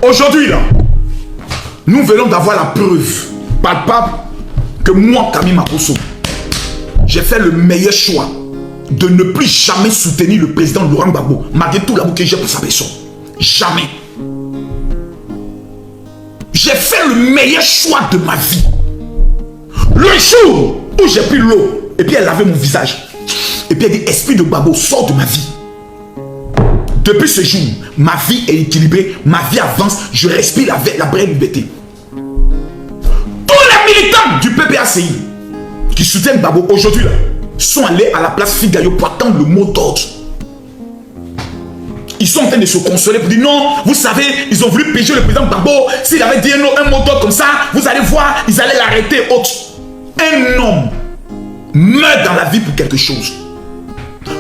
Aujourd'hui, là, nous venons d'avoir la preuve palpable que moi, Camille Makosso, j'ai fait le meilleur choix de ne plus jamais soutenir le président Laurent Gbagbo, malgré tout l'amour que j'ai pour sa personne. Jamais. J'ai fait le meilleur choix de ma vie. Le jour où j'ai pris l'eau, et puis elle lavait mon visage, et puis elle dit, esprit de Gbagbo, sors de ma vie. Depuis ce jour, ma vie est équilibrée, ma vie avance, je respire la vraie liberté. Tous les militants du PPACI qui soutiennent Gbagbo aujourd'hui là, sont allés à la place Figayo pour attendre le mot d'ordre. Ils sont en train de se consoler pour dire non, vous savez, ils ont voulu piéger le président Gbagbo. S'il avait dit un mot d'ordre comme ça, vous allez voir, ils allaient l'arrêter. Un homme meurt dans la vie pour quelque chose.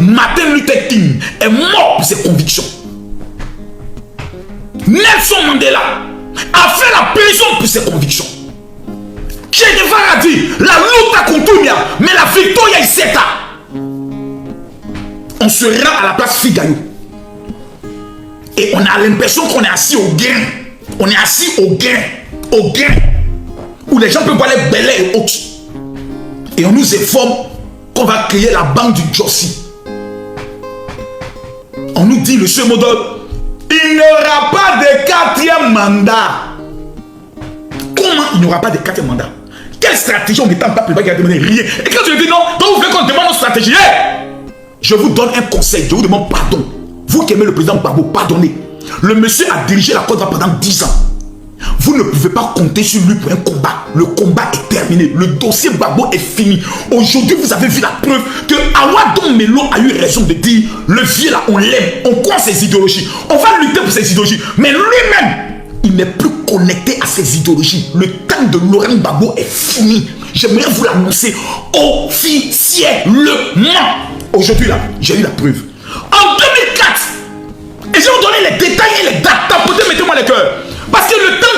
Martin Luther King est mort pour ses convictions. Nelson Mandela a fait la prison pour ses convictions. Che Guevara a dit la lutte continua, mais la victoire est certa. On se rend à la place Figayo et on a l'impression qu'on est assis au gain. On est assis au gain, où les gens peuvent voir les belles et autres. Et on nous informe qu'on va créer la banque du Jossi. On nous dit le seul mot d'ordre, il n'y aura pas de quatrième mandat. Comment il n'y aura pas de quatrième mandat? Quelle stratégie on n'est pas préparé qui a demandé rien? Et quand je dis non, donc vous voulez qu'on demande notre stratégie? Je vous donne un conseil, je vous demande pardon. Vous qui aimez le président Gbagbo, pardonnez. Le monsieur a dirigé la Côte d'Ivoire pendant 10 ans. Vous ne pouvez pas compter sur lui pour un combat. Le combat est terminé. Le dossier Gbagbo est fini. Aujourd'hui, vous avez vu la preuve que Awadon Melo a eu raison de dire le vieux là, on l'aime, on croit ses idéologies. On va lutter pour ses idéologies. Mais lui-même, il n'est plus connecté à ses idéologies. Le temps de Laurent Gbagbo est fini. J'aimerais vous l'annoncer officiellement. Aujourd'hui là, j'ai eu la preuve. En 2004, et je vais vous donner les détails et les dates. Tapotez, mettez-moi les cœurs. Parce que le temps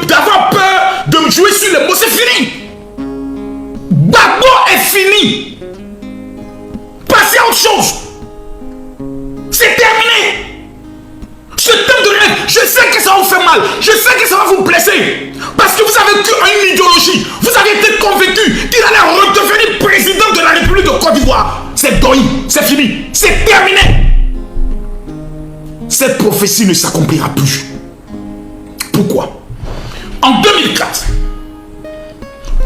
d'avoir peur, de jouer sur les mots, c'est fini. Gbagbo est fini. Passez à autre chose. C'est terminé. Ce temps de rêve, je sais que ça va vous faire mal. Je sais que ça va vous blesser. Parce que vous avez une idéologie. Vous avez été convaincu qu'il allait redevenir président de la République de Côte d'Ivoire. C'est deuil, c'est fini, c'est terminé. Cette prophétie ne s'accomplira plus. Pourquoi? En 2004,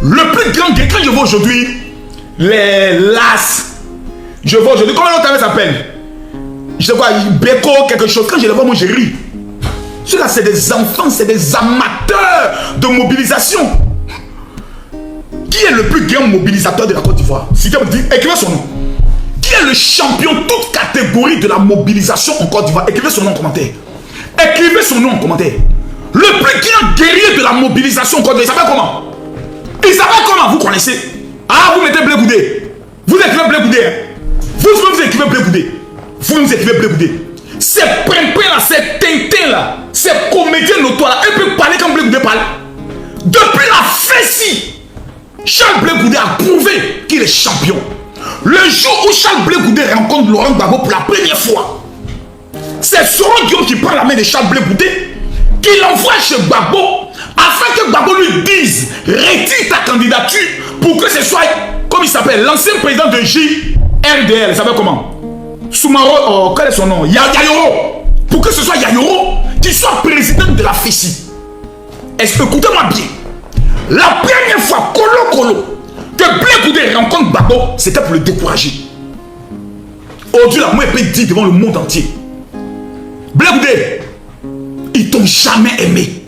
le plus grand guerrier, quand je vois aujourd'hui les LAS, je vois aujourd'hui, comment l'autre s'appelle? Je vois Beko, quelque chose, quand je les vois, moi je ris. Ceux-là, c'est des enfants, c'est des amateurs de mobilisation. Qui est le plus grand mobilisateur de la Côte d'Ivoire? Si tu me dis, écrivez son nom. Qui est le champion toute catégorie de la mobilisation en Côte d'Ivoire? Écrivez son nom en commentaire. Écrivez son nom en commentaire. Le plus grand guerrier de la mobilisation en Côte d'Ivoire, il s'appelle comment? Il s'appelle comment? Vous connaissez? Ah, vous mettez Blé Goudé. Vous écrivez Blé Goudé. Vous écrivez Blé Goudé. Vous écrivez Blé Goudé. Ces pimpins là, ces tintins là, ces comédiens notoires là, ils peuvent parler comme Blé Goudé parle. Depuis la fessie, Charles Blé Goudé a prouvé qu'il est champion. Le jour où Charles Blé Goudé rencontre Laurent Gbagbo pour la première fois, c'est Soro Guillaume qui prend la main de Charles Blé Goudé, qui l'envoie chez Gbagbo, afin que Gbagbo lui dise retire ta candidature pour que ce soit, comme il s'appelle, l'ancien président de JRDL, il s'appelle comment? Soumaro, quel est son nom? Yayoro. Pour que ce soit Yayoro qui soit président de la FECI. Écoutez-moi bien. La première fois, que Blé Goudé rencontre Gbagbo, c'était pour le décourager. Aujourd'hui, là, moi, je peux dire devant le monde entier. Blé Goudé, ils t'ont jamais aimé.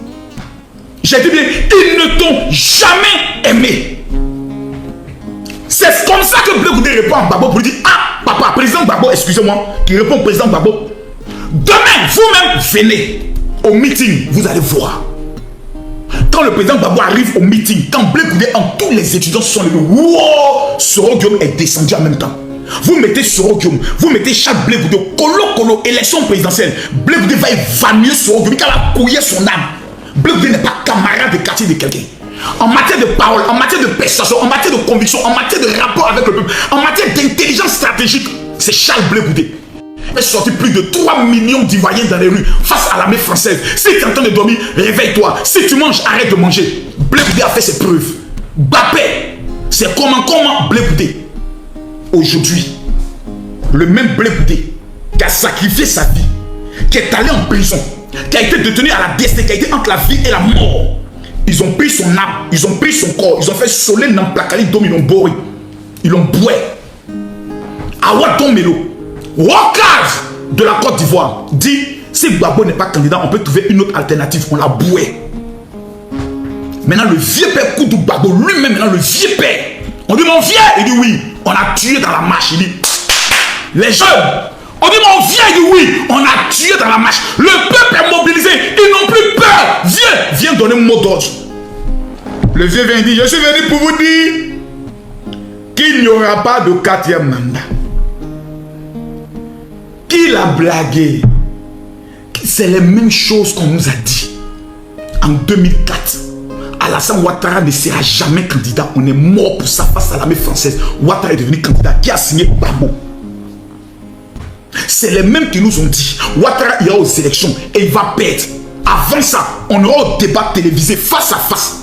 J'ai dit bien, ils ne t'ont jamais aimé. C'est comme ça que Blé Goudé répond à Gbagbo pour lui dire, ah, papa, président Gbagbo, excusez-moi, qui répond au président Gbagbo. Demain, vous-même, venez au meeting, vous allez voir. Quand le président Gbagbo arrive au meeting, quand Blé Goudé, tous les étudiants sont levés, wow, Soro Guillaume est descendu en même temps. Vous mettez Soro Guillaume, vous mettez chaque Blé Goudé, colo, élection présidentielle. Blé Goudé va évanouir Soro Guillaume, car il a couillé son âme. Blé Goudé n'est pas camarade de quartier de quelqu'un. En matière de parole, en matière de persuasion, en matière de conviction, en matière de rapport avec le peuple, en matière d'intelligence stratégique, c'est Charles Blé Goudé. fait sortir plus de 3 millions d'Ivoiriens dans les rues face à l'armée française. Si tu es en train de dormir, réveille-toi. Si tu manges, arrête de manger. Blé Boudé a fait ses preuves. Bappé, c'est comment Blé Boudé. Aujourd'hui, le même Blé Boudé qui a sacrifié sa vie, qui est allé en prison, qui a été détenu à la DST, qui a été entre la vie et la mort. Ils ont pris son âme, ils ont pris son corps, ils ont fait soleil dans Placali, ils l'ont bourré, ils l'ont boué. Awa Melo, Wakaz de la Côte d'Ivoire, dit si Gbagbo n'est pas candidat, on peut trouver une autre alternative. On l'a boué. Maintenant, le vieux père Koudou Gbagbo lui-même, maintenant le vieux père, on dit mon vieux, il dit oui, on a tué dans la marche. Il dit les jeunes, on dit mon vieux, il dit oui, on a tué dans la marche. Le peuple est mobilisé, ils n'ont plus peur. Viens donner un mot d'ordre. Le vieux vient dire, je suis venu pour vous dire qu'il n'y aura pas de 4e mandat. Qu'il a blagué. C'est les mêmes choses qu'on nous a dit. En 2004, Alassane Ouattara ne sera jamais candidat. On est mort pour ça face à l'armée française. Ouattara est devenu candidat. Qui a signé Gbagbo? C'est les mêmes qui nous ont dit Ouattara ira aux élections et il va perdre. Avant ça, on aura un débat télévisé face à face.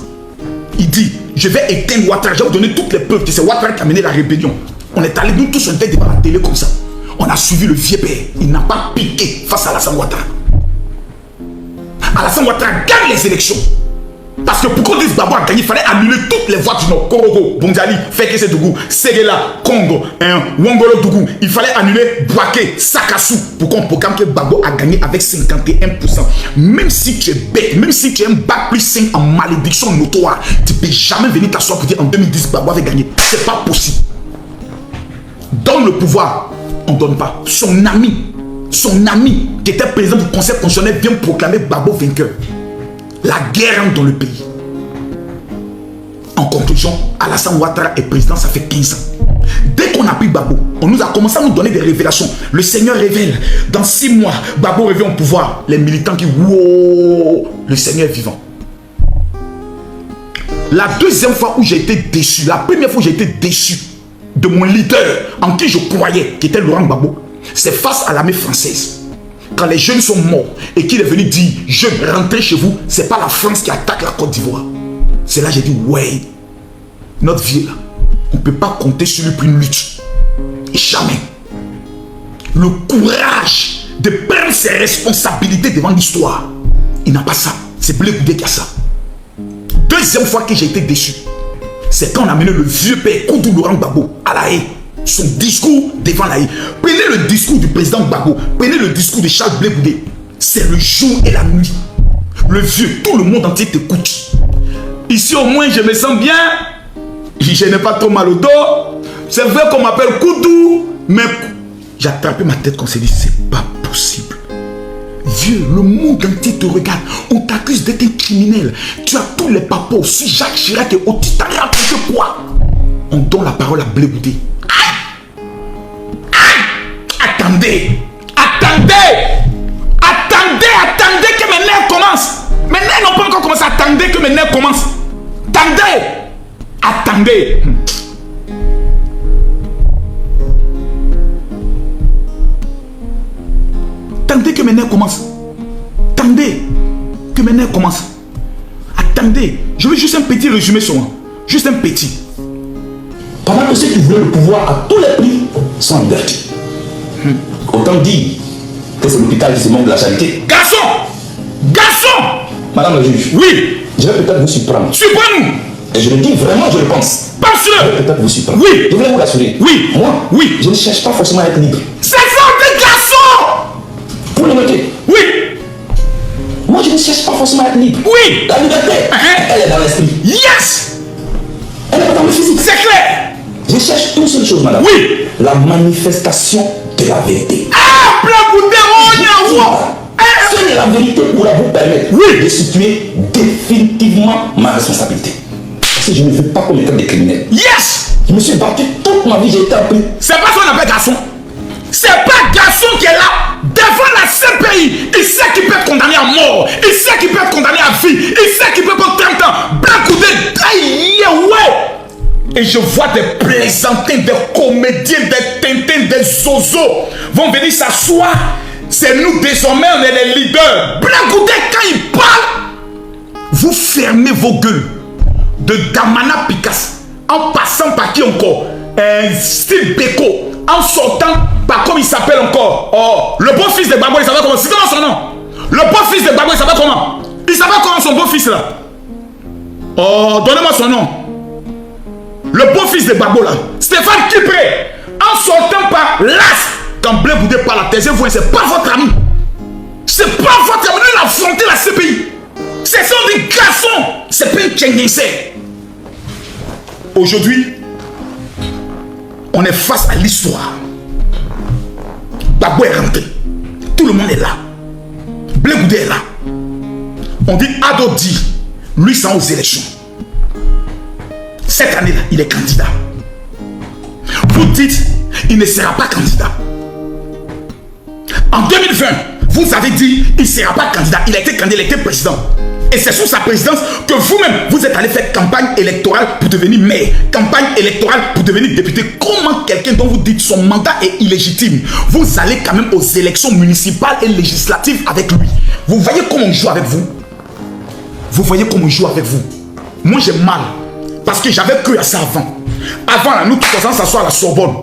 Il dit, je vais éteindre Ouattara, je vais vous donner toutes les preuves que c'est Ouattara qui a mené la rébellion. On est allé, nous tous, on était devant la télé comme ça. On a suivi le vieux père. Il n'a pas piqué face à Alassane Ouattara. Alassane Ouattara gagne les élections. Parce que pour qu'on dise Gbagbo a gagné, il fallait annuler toutes les voix du Nord. Korogo, Bondiali, Fekese Dougou, Segela, Congo, Wongolo Dougou. Il fallait annuler Bouaké, Sakassou pour qu'on proclame que Gbagbo a gagné avec 51%. Même si tu es bête, même si tu es un bac plus 5 en malédiction notoire, tu ne peux jamais venir t'asseoir pour dire en 2010 Gbagbo avait gagné. C'est pas possible. Donne le pouvoir, on ne donne pas. Son ami qui était président du Conseil constitutionnel vient proclamer Gbagbo vainqueur. La guerre entre dans le pays. En conclusion, Alassane Ouattara est président, ça fait 15 ans. Dès qu'on a pris Gbagbo, on nous a commencé à nous donner des révélations. Le Seigneur révèle, dans 6 mois, Gbagbo revient au pouvoir. Les militants qui, wow, le Seigneur est vivant. La deuxième fois où j'ai été déçu, la première fois où j'ai été déçu de mon leader en qui je croyais, qui était Laurent Gbagbo, c'est face à l'armée française. Quand les jeunes sont morts et qu'il est venu dire, je rentrez chez vous, c'est pas la France qui attaque la Côte d'Ivoire. C'est là que j'ai dit, ouais, notre vieux là, on ne peut pas compter sur lui pour une lutte. Et jamais. Le courage de prendre ses responsabilités devant l'histoire, il n'a pas ça. C'est Blé Boudé qui a ça. Deuxième fois que j'ai été déçu, c'est quand on a mené le vieux père Koudou Laurent Gbagbo à La Haye. Son discours devant La Haye. Prenez le discours du président Gbagbo, prenez le discours de Charles Blé Boudé. C'est le jour et la nuit. Le vieux, tout le monde entier t'écoute. Ici au moins je me sens bien. Je n'ai pas trop mal au dos. C'est vrai qu'on m'appelle Koudou, mais j'ai attrapé ma tête quand on s'est dit c'est pas possible. Vieux, le monde entier te regarde. On t'accuse d'être un criminel. Tu as tous les papos. Si Jacques Chirac est au Titanic, tu fais quoi? On donne la parole à Blé Boudé. Attendez que mes nerfs commencent. Mes nerfs n'ont pas encore commencé. Attendez que mes nerfs commencent. Attendez. Attendez que mes nerfs commencent. Attendez. Je veux juste un petit résumé sur moi. Juste un petit. Pendant que ceux qui voulaient le pouvoir à tous les prix sont en liberté. Autant dire que c'est l'hôpital qui se manque de la charité. Garçon. Madame la juge. Oui. Je vais peut-être vous surprendre. Surprends-nous. Et je le dis vraiment, je le pense. Pense-le. Je vais peut-être vous surprendre. Oui. Je voulais vous rassurer. Oui. Moi, oui. Je ne cherche pas forcément à être libre. C'est ça, des garçons. Vous le notez. Oui. Moi, je ne cherche pas forcément à être libre. Oui. La liberté, elle est dans l'esprit. Yes. Elle n'est pas dans le physique. C'est clair. Je cherche une seule chose, madame. Oui. La manifestation de la vérité. Ah, Blé Boudé, on y envoie. Seule la vérité pourra vous permettre de situer définitivement ma responsabilité. Parce que je ne veux pas commettre des criminels. Yes. Je me suis battu toute ma vie, j'ai été appris. C'est pas ce qu'on appelle garçon. C'est pas garçon qui est là devant la CPI. Il sait qu'il peut être condamné à mort. Il sait qu'il peut être condamné à vie. Il sait qu'il peut prendre 30 ans. Blé Boudé, ouais. Et je vois des plaisantins, des comédiens, des tintins, des zozos vont venir s'asseoir. C'est nous désormais, on est les leaders. Blé Goudé, quand il parle, vous fermez vos gueules. De Damana Picasso, en passant par qui encore? Steve Beko, en sortant par comme il s'appelle encore. Oh, le beau-fils de Gbagbo, il s'appelle comment? C'est comment son nom? Le beau-fils de Gbagbo, il s'appelle comment? Il s'appelle comment son beau-fils là? Oh, donnez-moi son nom. Le beau-fils de Gbagbo là, Stéphane Kipré, en sortant par l'as. Quand Blé Goudé parle, la taisez-vous, c'est pas votre ami. C'est pas votre ami. Il a affronté la CPI. Ce sont des garçons. C'est pas un Tchénguense. Aujourd'hui, on est face à l'histoire. Gbagbo est rentré. Tout le monde est là. Blé Goudé est là. On dit Ado dit, lui c'est aux élections. Cette année-là, il est candidat. Vous dites, il ne sera pas candidat. En 2020, vous avez dit, il ne sera pas candidat. Il a été candidat, il a été président. Et c'est sous sa présidence que vous-même, vous êtes allé faire campagne électorale pour devenir maire, campagne électorale pour devenir député. Comment quelqu'un dont vous dites son mandat est illégitime, vous allez quand même aux élections municipales et législatives avec lui? Vous voyez comment on joue avec vous? Vous voyez comment on joue avec vous? Moi, j'ai mal. Parce que j'avais cru à ça avant. Avant, là, nous, tous ensemble, s'asseoir à la Sorbonne,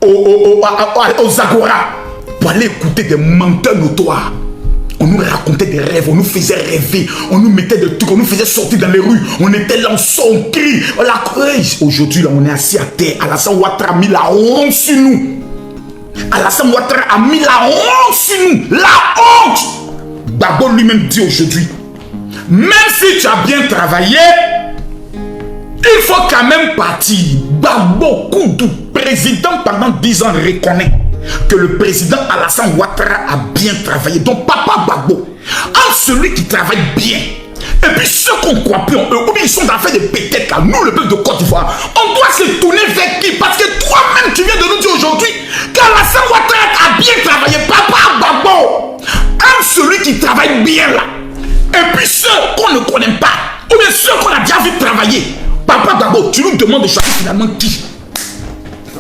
aux Agora, pour aller écouter des menteurs notoires. On nous racontait des rêves, on nous faisait rêver, on nous mettait des trucs, on nous faisait sortir dans les rues, on était là, on crie. Aujourd'hui, là, on est assis à terre. Alassane Ouattara a mis la honte sur nous. Alassane Ouattara a mis la honte sur nous. La honte. Gbagbo lui-même dit aujourd'hui, même si tu as bien travaillé, il faut quand même partir. Gbagbo Koudou, président pendant 10 ans, reconnaît que le président Alassane Ouattara a bien travaillé. Donc papa Gbagbo, entre celui qui travaille bien et puis ceux qu'on croit plus en eux, ou bien ils sont dans fait des pétettes là, nous le peuple de Côte d'Ivoire, on doit se tourner vers qui? Parce que toi-même tu viens de nous dire aujourd'hui qu'Alassane Ouattara a bien travaillé. Papa Gbagbo, entre celui qui travaille bien là et puis ceux qu'on ne connaît pas, ou bien ceux qu'on a déjà vu travailler, papa Gbagbo, tu nous demandes de choisir finalement qui?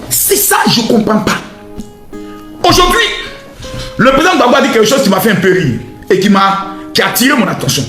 C'est ça, je ne comprends pas. Aujourd'hui, le président Gbagbo a dit quelque chose qui m'a fait un peu rire et qui a attiré mon attention.